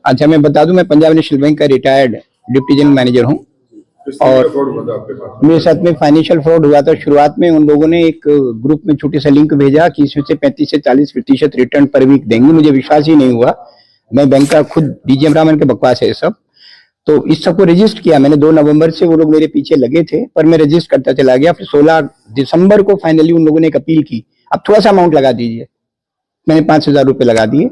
अच्छा, मैं बता दूं, मैं पंजाब नेशनल बैंक का रिटायर्ड डिप्टी जनरल मैनेजर हूं और मेरे साथ में फाइनेंशियल फ्रॉड हुआ था। शुरुआत में उन लोगों ने एक ग्रुप में छोटे सा लिंक भेजा कि इसमें से 35 से 40% रिटर्न पर वीक देंगे। मुझे विश्वास ही नहीं हुआ। मैं बैंक का खुद डीजीएम रामन के बकवास है सब। तो इस सबको रजिस्टर किया मैंने। 2 नवंबर से वो लोग मेरे पीछे लगे थे, पर मैं रजिस्टर करता चला गया। फिर 16 दिसंबर को फाइनली उन लोगों ने एक अपील की, अब थोड़ा सा अमाउंट लगा दीजिए। मैंने 5,000 रुपए लगा दिए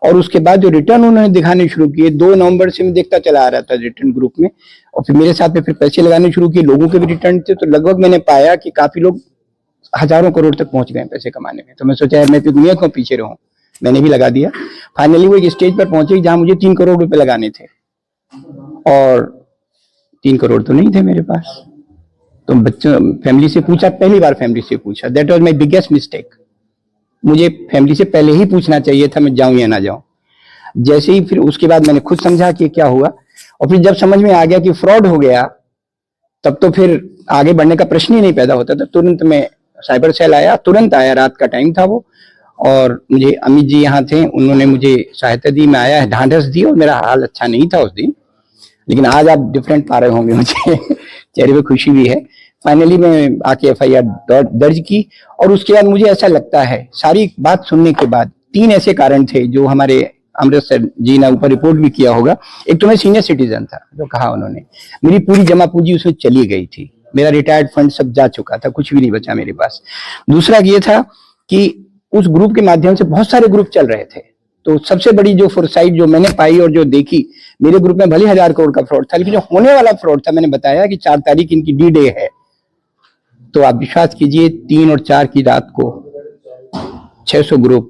और उसके बाद जो रिटर्न उन्होंने दिखाने शुरू किए, 2 नवंबर से मैं देखता चला आ रहा था रिटर्न ग्रुप में, और फिर मेरे साथ में फिर पैसे लगाने शुरू किए। लोगों के भी रिटर्न थे, तो लगभग मैंने पाया कि काफी लोग हजारों करोड़ तक पहुंच गए पैसे कमाने में। तो मैं सोचा यार मैं तो दुनिया को पीछे रहूं, मैंने भी लगा दिया। फाइनली वो एक स्टेज पर पहुंचे जहां मुझे 3 करोड़ रुपए लगाने थे और 3 करोड़ तो नहीं थे मेरे पास। तो बच्चों फैमिली से पूछा, पहली बार फैमिली से पूछा। That was my biggest mistake. मुझे फैमिली से पहले ही पूछना चाहिए था मैं जाऊं या ना जाऊं। जैसे ही फिर उसके बाद मैंने खुद समझा कि क्या हुआ, और फिर जब समझ में आ गया कि फ्रॉड हो गया, तब तो फिर आगे बढ़ने का प्रश्न ही नहीं पैदा होता था। तुरंत मैं साइबर सेल आया, तुरंत आया, रात का टाइम था वो, और मुझे अमित जी यहाँ थे, उन्होंने मुझे सहायता दी। मैं आया, ढांढस दी, और मेरा हाल अच्छा नहीं था उस दिन, लेकिन आज आप डिफरेंट पा रहे होंगे मुझे चेहरे पे खुशी भी है। फाइनली मैं आके एफआईआर दर्ज की, और उसके बाद मुझे ऐसा लगता है, सारी बात सुनने के बाद, 3 ऐसे कारण थे जो हमारे अमृतसर जी ने ऊपर रिपोर्ट भी किया होगा। एक तो मैं सीनियर सिटीजन था, जो कहा उन्होंने, मेरी पूरी जमा पूंजी उसमें चली गई थी, मेरा रिटायर्ड फंड सब जा चुका था, कुछ भी नहीं बचा मेरे पास। दूसरा ये था कि उस ग्रुप के माध्यम से बहुत सारे ग्रुप चल रहे थे। तो सबसे बड़ी जो फोरसाइट जो मैंने पाई और जो देखी, मेरे ग्रुप में भले 1000 करोड़ का फ्रॉड था, लेकिन जो होने वाला फ्रॉड था, मैंने बताया कि 4 तारीख इनकी डी डे है। तो आप विश्वास कीजिए, 3 और 4 की रात को 600 ग्रुप,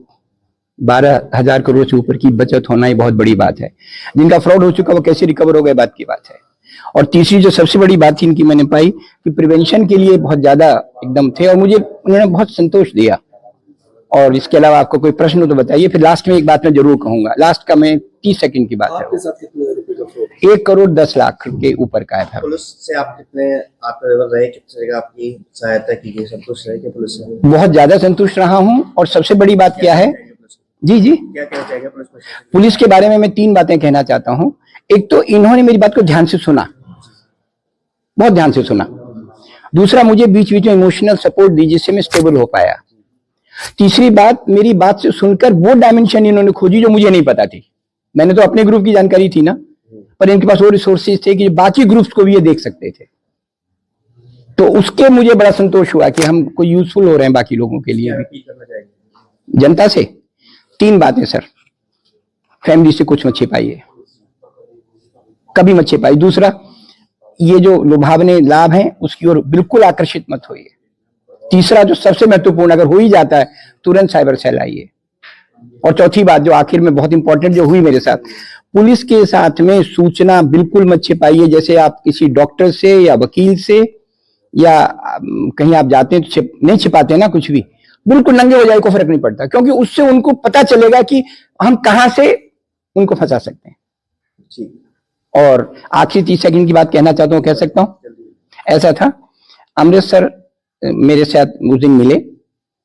12,000 करोड़ से ऊपर की बचत होना ही बहुत बड़ी बात है। जिनका फ्रॉड हो चुका वो कैसे रिकवर हो गए, बात की बात है। और तीसरी जो सबसे बड़ी बात थी इनकी, मैंने पाई कि प्रिवेंशन के लिए बहुत ज्यादा एकदम थे, और मुझे उन्होंने बहुत संतोष दिया। और इसके अलावा आपको कोई प्रश्न हो तो बताइए। फिर लास्ट में एक बात मैं जरूर कहूंगा, लास्ट का मैं 30 सेकंड की बात है। आपके साथ कितने रुपए का फ्रॉड? 1 करोड़ 10 लाख के ऊपर का है। पुलिस से आप कितने आत्मनिर्भर रहे, कितने जगह आपकी सहायता की गई, संतुष्ट रहे कि पुलिस से? बहुत ज्यादा संतुष्ट रहा हूँ। और सबसे बड़ी बात क्या है, जी जी, क्या कहना चाहेंगे पुलिस के बारे में मैं 3 बातें कहना चाहता हूँ। एक तो इन्होंने मेरी बात को ध्यान से सुना, बहुत ध्यान से सुना। दूसरा, मुझे बीच बीच में इमोशनल सपोर्ट दी, जिससे मैं स्टेबल हो पाया। तीसरी बात, मेरी बात से सुनकर वो डायमेंशन इन्होंने खोजी जो मुझे नहीं पता थी। मैंने तो अपने ग्रुप की जानकारी थी ना, पर इनके पास वो रिसोर्सेज थे कि बाकी ग्रुप्स को भी ये देख सकते थे। तो उसके मुझे बड़ा संतोष हुआ कि हम कोई यूजफुल हो रहे हैं बाकी लोगों के लिए भी। जनता से 3 बातें सर, फैमिली से कुछ मत छिपाइए, कभी मत छिपाइए। दूसरा, ये जो लुभावने लाभ हैं उसकी ओर बिल्कुल आकर्षित मत होइए। तीसरा, जो सबसे महत्वपूर्ण, अगर हो ही जाता है तुरंत साइबर सेल आइए। और चौथी बात जो आखिर में बहुत इंपॉर्टेंट जो हुई मेरे साथ, पुलिस के साथ में सूचना बिल्कुल मत छिपाइए। जैसे आप किसी डॉक्टर से या वकील से या कहीं आप जाते हैं तो नहीं छिपाते ना कुछ भी, बिल्कुल नंगे हो जाए, को फर्क नहीं पड़ता, क्योंकि उससे उनको पता चलेगा कि हम कहां से उनको फंसा सकते हैं। और आखिरी 30 सेकंड की बात कहना चाहता हूं, कह सकता हूं। ऐसा था, अमृतसर मेरे साथ उस दिन मिले,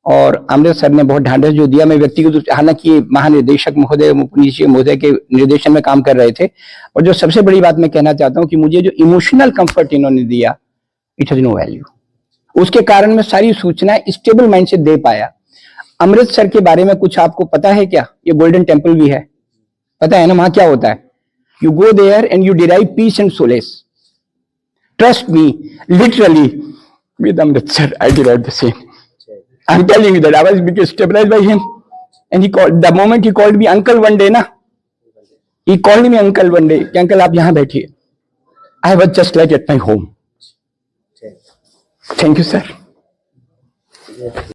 और अमृतसर ने बहुत ढांढस जो दिया। मैं व्यक्तिगत रूप से, हालांकि महानिदेशक महोदय, पुलिस महोदय के निर्देशन में काम कर रहे थे, और जो सबसे बड़ी बात मैं कहना चाहता हूं कि मुझे जो इमोशनल कंफर्ट इन्होंने दिया, इट हैज नो वैल्यू। उसके कारण मैं सारी सूचनाएं स्टेबल माइंड से दे पाया। अमृतसर के बारे में कुछ आपको पता है क्या? ये गोल्डन टेम्पल भी है, पता है ना वहां क्या होता है? You go there and you derive peace and solace. Trust me, literally with Amritsar, I derived the same. I'm telling you that I was became stabilized by him, and he called, the moment he called me uncle one day, na, he called me uncle one day, कि uncle आप यहाँ बैठिए. I was just like at my home. Thank you, sir.